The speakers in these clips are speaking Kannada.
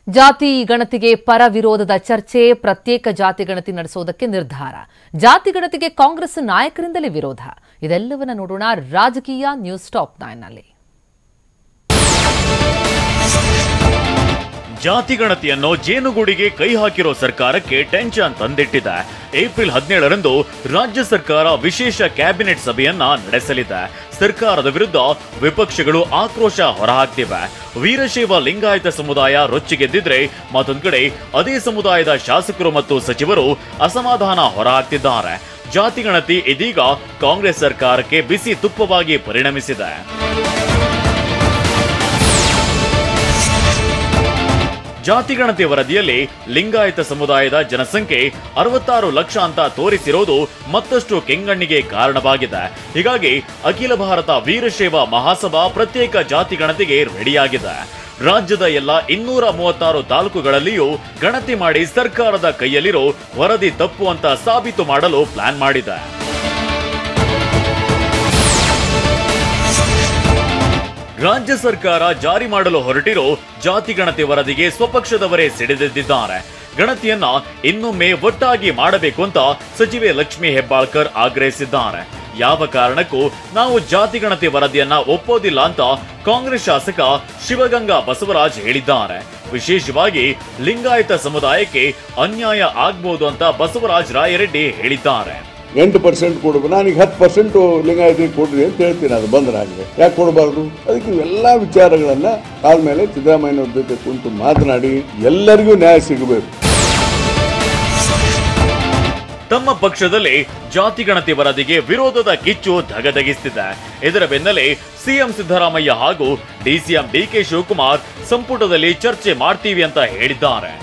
ಜಾತಿ ಗಣತಿಗೆ ಪರ ವಿರೋಧದ ಚರ್ಚೆ, ಪ್ರತ್ಯೇಕ ಜಾತಿ ಗಣತಿ ನಡೆಸುವುದಕ್ಕೆ ನಿರ್ಧಾರ. ಜಾತಿ ಗಣತಿಗೆ ಕಾಂಗ್ರೆಸ್ ನಾಯಕರಿಂದಲೇ ವಿರೋಧ. ಇದೆಲ್ಲವನ್ನ ನೋಡೋಣ ರಾಜಕೀಯ ನ್ಯೂಸ್ ಟಾಪ್ 9 ನಲ್ಲಿ. ಜಾತಿ ಗಣತಿಯನ್ನು ಜೇನುಗೂಡಿಗೆ ಕೈ ಹಾಕಿರೋ ಸರ್ಕಾರಕ್ಕೆ ಟೆನ್ಷನ್ ತಂದಿಟ್ಟಿದೆ. ಏಪ್ರಿಲ್ 17ರಂದು ರಾಜ್ಯ ಸರ್ಕಾರ ವಿಶೇಷ ಕ್ಯಾಬಿನೆಟ್ ಸಭೆಯನ್ನ ನಡೆಸಲಿದೆ. ಸರ್ಕಾರದ ವಿರುದ್ಧ ವಿಪಕ್ಷಗಳು ಆಕ್ರೋಶ ಹೊರಹಾಕ್ತಿವೆ. ವೀರಶೈವ ಲಿಂಗಾಯತ ಸಮುದಾಯ ರೊಚ್ಚಿಗೆದ್ದಿದ್ರೆ ಮತ್ತೊಂದು ಕಡೆ ಅದೇ ಸಮುದಾಯದ ಶಾಸಕರು ಮತ್ತು ಸಚಿವರು ಅಸಮಾಧಾನ ಹೊರಹಾಕ್ತಿದ್ದಾರೆ. ಜಾತಿ ಗಣತಿ ಇದೀಗ ಕಾಂಗ್ರೆಸ್ ಸರ್ಕಾರಕ್ಕೆ ಬಿಸಿ ತುಪ್ಪವಾಗಿ ಪರಿಣಮಿಸಿದೆ. ಜಾತಿ ಗಣತಿ ವರದಿಯಲ್ಲಿ ಲಿಂಗಾಯತ ಸಮುದಾಯದ ಜನಸಂಖ್ಯೆ 66 ಲಕ್ಷ ಅಂತ ತೋರಿಸಿರೋದು ಮತ್ತಷ್ಟು ಕೆಂಗಣ್ಣಿಗೆ ಕಾರಣವಾಗಿದೆ. ಹೀಗಾಗಿ ಅಖಿಲ ಭಾರತ ವೀರಶೈವ ಮಹಾಸಭಾ ಪ್ರತ್ಯೇಕ ಜಾತಿ ಗಣತಿಗೆ ರೆಡಿಯಾಗಿದೆ. ರಾಜ್ಯದ ಎಲ್ಲ 236 ತಾಲೂಕುಗಳಲ್ಲಿಯೂ ಗಣತಿ ಮಾಡಿ ಸರ್ಕಾರದ ಕೈಯಲ್ಲಿರೋ ವರದಿ ತಪ್ಪು ಅಂತ ಸಾಬೀತು ಮಾಡಲು ಪ್ಲಾನ್ ಮಾಡಿದೆ. ರಾಜ್ಯ ಸರ್ಕಾರ ಜಾರಿ ಮಾಡಲು ಹೊರಟಿರೋ ಜಾತಿ ಗಣತಿ ವರದಿಗೆ ಸ್ವಪಕ್ಷದವರೇ ಸಿಡಿದೆದ್ದಿದ್ದಾರೆ. ಗಣತಿಯನ್ನ ಇನ್ನೊಮ್ಮೆ ಒಟ್ಟಾಗಿ ಮಾಡಬೇಕು ಅಂತ ಸಚಿವೆ ಲಕ್ಷ್ಮೀ ಹೆಬ್ಬಾಳ್ಕರ್ ಆಗ್ರಹಿಸಿದ್ದಾರೆ. ಯಾವ ಕಾರಣಕ್ಕೂ ನಾವು ಜಾತಿ ಗಣತಿ ವರದಿಯನ್ನ ಒಪ್ಪೋದಿಲ್ಲ ಅಂತ ಕಾಂಗ್ರೆಸ್ ಶಾಸಕ ಶಿವಗಂಗಾ ಬಸವರಾಜ್ ಹೇಳಿದ್ದಾರೆ. ವಿಶೇಷವಾಗಿ ಲಿಂಗಾಯತ ಸಮುದಾಯಕ್ಕೆ ಅನ್ಯಾಯ ಆಗ್ಬಹುದು ಅಂತ ಬಸವರಾಜ್ ರಾಯರೆಡ್ಡಿ ಹೇಳಿದ್ದಾರೆ. 8% ಕೊಡಬೇಕು, ನಾನೀಗ 10% ಲಿಂಗಾಯತಿಗೆ ಕೊಡ್ರಿ ಅಂತ ಹೇಳ್ತೀನಿ. ಅದು ಬಂದ್ರಾಗಲಿ ಯಾಕೆ ಕೊಡಬಾರ್ದು? ಅದಕ್ಕೆ ಇವೆಲ್ಲ ವಿಚಾರಗಳನ್ನ ಆದ್ಮೇಲೆ ಸಿದ್ದರಾಮಯ್ಯನವ್ರ ಜೊತೆ ಕುಂತು ಮಾತನಾಡಿ ಎಲ್ಲರಿಗೂ ನ್ಯಾಯ ಸಿಗಬೇಕು. ತಮ್ಮ ಪಕ್ಷದಲ್ಲಿ ಜಾತಿ ಗಣತಿ ವರದಿಗೆ ವಿರೋಧದ ಕಿಚ್ಚು ಧಗಧಗಿಸುತ್ತಿದೆ. ಇದರ ಬೆನ್ನಲ್ಲೇ ಸಿಎಂ ಸಿದ್ದರಾಮಯ್ಯ ಹಾಗೂ ಡಿಸಿಎಂ ಡಿಕೆ ಶಿವಕುಮಾರ್ ಸಂಪುಟದಲ್ಲಿ ಚರ್ಚೆ ಮಾಡ್ತೀವಿ ಅಂತ ಹೇಳಿದ್ದಾರೆ.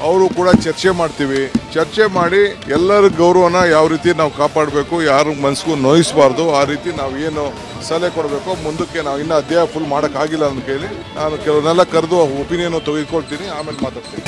ಅವರು ಕೂಡ ಚರ್ಚೆ ಮಾಡ್ತೀವಿ. ಚರ್ಚೆ ಮಾಡಿ ಎಲ್ಲರ ಗೌರವನ ಯಾವ ರೀತಿ ನಾವು ಕಾಪಾಡಬೇಕು, ಯಾರು ಮನಸ್ಸಿಗೂ ನೋಯಿಸಬಾರ್ದು, ಆ ರೀತಿ ನಾವು ಏನು ಸಲಹೆ ಕೊಡಬೇಕು. ಮುಂದಕ್ಕೆ ನಾವು ಇನ್ನೂ ಅಧ್ಯಾಯ ಫುಲ್ ಮಾಡೋಕ್ಕಾಗಿಲ್ಲ ಅಂತ ಕೇಳಿ ನಾನು ಕೆಲವನ್ನೆಲ್ಲ ಕರೆದು ಒಪಿನಿಯನ್ ತೆಗೆದುಕೊಳ್ತೀನಿ, ಆಮೇಲೆ ಮಾತಾಡ್ತೀನಿ.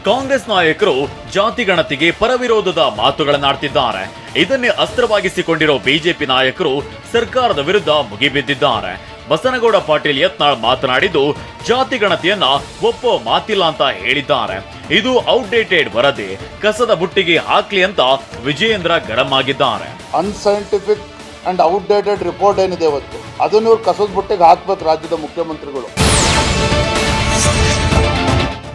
ಕಾಂಗ್ರೆಸ್ ನಾಯಕರು ಜಾತಿ ಗಣತಿಗೆ ಪರವಿರೋಧದ ಮಾತುಗಳನ್ನಾಡ್ತಿದ್ದಾರೆ. ಇದನ್ನೇ ಅಸ್ತ್ರವಾಗಿಸಿಕೊಂಡಿರೋ ಬಿಜೆಪಿ ನಾಯಕರು ಸರ್ಕಾರದ ವಿರುದ್ಧ ಮುಗಿಬಿದ್ದಿದ್ದಾರೆ. ಬಸನಗೌಡ ಪಾಟೀಲ್ ಯತ್ನಾಳ್ ಮಾತನಾಡಿದ್ದು ಜಾತಿ ಗಣತಿಯನ್ನ ಒಪ್ಪೋ ಮಾತಿಲ್ಲ ಅಂತ ಹೇಳಿದ್ದಾರೆ. ಇದು ಔಟ್ಡೇಟೆಡ್ ವರದಿ, ಕಸದ ಬುಟ್ಟಿಗೆ ಹಾಕ್ಲಿ ಅಂತ ವಿಜಯೇಂದ್ರ ಗರಂ ಆಗಿದ್ದಾರೆ. ಅನ್ಸೈಂಟಿಫಿಕ್ ಅಂಡ್ ಔಟ್ಡೇಟೆಡ್ ರಿಪೋರ್ಟ್ ಏನಿದೆ ಇವತ್ತು ಅದನ್ನು ಕಸದ ಬುಟ್ಟಿಗೆ ಹಾಕ್ಬೇಕು ರಾಜ್ಯದ ಮುಖ್ಯಮಂತ್ರಿಗಳು.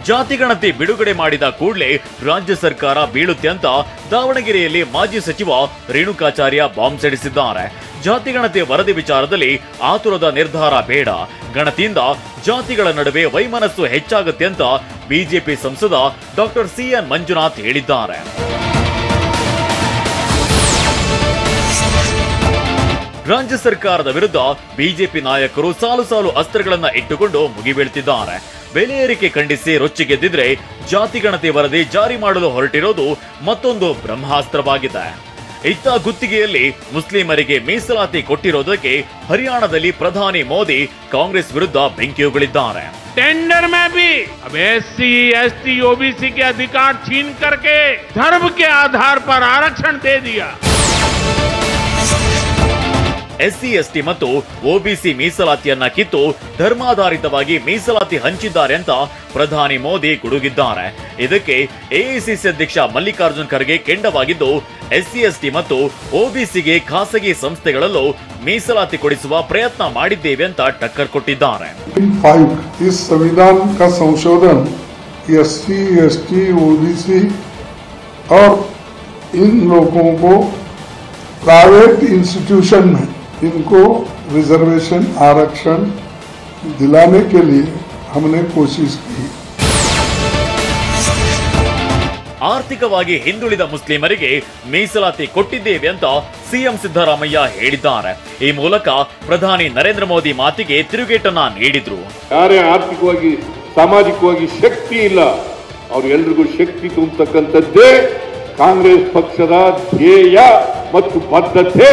ಜಾತಿ ಗಣತಿ ಬಿಡುಗಡೆ ಮಾಡಿದ ಕೂಡಲೇ ರಾಜ್ಯ ಸರ್ಕಾರ ಬೀಳುತ್ತೆ ಅಂತ ದಾವಣಗೆರೆಯಲ್ಲಿ ಮಾಜಿ ಸಚಿವ ರೇಣುಕಾಚಾರ್ಯ ಬಾಂಬ್ ಸಿಡಿಸಿದ್ದಾರೆ. ಜಾತಿ ಗಣತಿ ವರದಿ ವಿಚಾರದಲ್ಲಿ ಆತುರದ ನಿರ್ಧಾರ ಬೇಡ, ಗಣತಿಯಿಂದ ಜಾತಿಗಳ ನಡುವೆ ವೈಮನಸ್ಸು ಹೆಚ್ಚಾಗುತ್ತೆ ಅಂತ ಬಿಜೆಪಿ ಸಂಸದ ಡಾಕ್ಟರ್ ಸಿಎನ್ ಮಂಜುನಾಥ್ ಹೇಳಿದ್ದಾರೆ. ರಾಜ್ಯ ಸರ್ಕಾರದ ವಿರುದ್ಧ ಬಿಜೆಪಿ ನಾಯಕರು ಸಾಲು ಸಾಲು ಅಸ್ತ್ರಗಳನ್ನ ಇಟ್ಟುಕೊಂಡು ಮುಗಿಬೀಳ್ತಿದ್ದಾರೆ. ಬೆಲೆ ಏರಿಕೆ ಖಂಡಿಸಿ ರೊಚ್ಚಿಗೆದ್ದಿದ್ರೆ ಜಾತಿ ಗಣತಿ ವರದಿ ಜಾರಿ ಮಾಡಲು ಹೊರಟಿರೋದು ಮತ್ತೊಂದು ಬ್ರಹ್ಮಾಸ್ತ್ರವಾಗಿದೆ. ಇತ್ತ ಗುತ್ತಿಗೆಯಲ್ಲಿ ಮುಸ್ಲಿಮರಿಗೆ ಮೀಸಲಾತಿ ಕೊಟ್ಟಿರೋದಕ್ಕೆ ಹರಿಯಾಣದಲ್ಲಿ ಪ್ರಧಾನಿ ಮೋದಿ ಕಾಂಗ್ರೆಸ್ ವಿರುದ್ಧ ಬೆಂಕಿ ಉಗುಳಿದ್ದಾರೆ. टेंडर में भी अब SC, ST, OBC के अधिकार छीन करके धर्म के आधार पर आरक्षण दे दिया. SC, ST ಮತ್ತು OBC ಮೀಸಲಾತಿಯನ್ನ ಕಿತ್ತು ಧರ್ಮಾಧಾರಿತವಾಗಿ ಮೀಸಲಾತಿ ಹಂಚಿದ್ದಾರೆ ಅಂತ ಪ್ರಧಾನಿ ಮೋದಿ ಗುಡುಗಿದ್ದಾರೆ. ಇದಕ್ಕೆ ಎಐಸಿಸಿ ಅಧ್ಯಕ್ಷ ಮಲ್ಲಿಕಾರ್ಜುನ್ ಖರ್ಗೆ ಕೆಂಡವಾಗಿದ್ದು SC, ST ಮತ್ತು OBCಗೆ ಖಾಸಗಿ ಸಂಸ್ಥೆಗಳಲ್ಲೂ ಮೀಸಲಾತಿ ಕೊಡಿಸುವ ಪ್ರಯತ್ನ ಮಾಡಿದ್ದೇವೆ ಅಂತ ಟಕ್ಕರ್ ಕೊಟ್ಟಿದ್ದಾರೆ. इस संविधान का संशोधन SC, ST, OBC और इन लोगों को प्राइवेट इंस्टीट्यूशन में इनको रिजर्वेशन आरक्षण दिलाने के लिए हमने कोशिश की. ಆರ್ಥಿಕವಾಗಿ ಹಿಂದುಳಿದ ಮುಸ್ಲಿಮರಿಗೆ ಮೀಸಲಾತಿ ಕೊಟ್ಟಿದ್ದೇವೆ ಅಂತ ಸಿಎಂ ಸಿದ್ದರಾಮಯ್ಯ ಹೇಳಿದ್ದಾರೆ. ಈ ಮೂಲಕ ಪ್ರಧಾನಿ ನರೇಂದ್ರ ಮೋದಿ ಮಾತಿಗೆ ತಿರುಗೇಟನ್ನ ನೀಡಿದ್ರು. ಯಾರೇ ಆರ್ಥಿಕವಾಗಿ ಸಾಮಾಜಿಕವಾಗಿ ಶಕ್ತಿ ಇಲ್ಲ ಅವ್ರಿಗೆಲ್ರಿಗೂ ಶಕ್ತಿ ತುಂಬತಕ್ಕಂಥದ್ದೇ ಕಾಂಗ್ರೆಸ್ ಪಕ್ಷದ ಧ್ಯೇಯ ಮತ್ತು ಬದ್ಧತೆ.